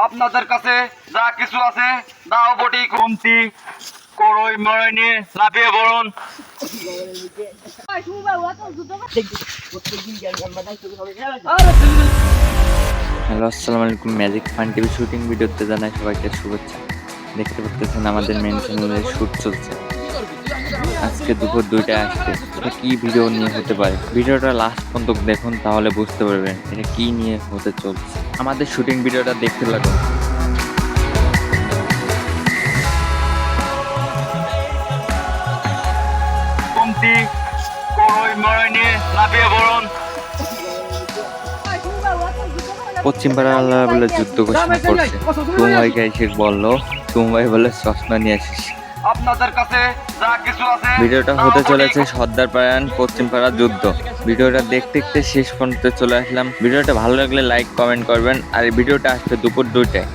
আপনাদের কাছে যা কিছু আছে দাও বটি কমতি করই মরই নিয়ে লাফিয়ে পড়ুন। হ্যালো, আসসালামু আলাইকুম। ম্যাজিক ফান টিভি শুটিং ভিডিওতে জানাই সবাইকে শুভেচ্ছা। দেখতে পাচ্ছেন আমাদের মেন চ্যানেলে শুট চলছে। আজকে দুপুর 2টায় আসছে। এটা কি ভিডিও নিয়ে হতে পারে, ভিডিওটা লাস্ট পর্যন্ত দেখুন, তাহলে বুঝতে পারবেন এটা কি নিয়ে হতে চলছে। আমাদের শুটিং ভিডিওটা দেখতে লাগুন। কমতি করই মরই নিয়ে লাফিয়ে পড়ুন। পশ্চিম পাড়া আল্লাহ বলে যুদ্ধ ঘোষণা করছে। তুমভাইকে এসে বললো, তুমভাই বলে চশমা নিয়ে আসিস। আপনাদের কাছে যা কিছু আছে ভিডিওটা হতে চলেছে সর্দার পাড়ান পশ্চিম পাড়া যুদ্ধ। ভিডিওটা দেখতে দেখতে শেষ পর্যন্ত চলে আসলাম। ভিডিওটা ভালো লাগলে লাইক কমেন্ট করবেন, আর এই ভিডিওটা আসবে দুপুর 2টায়।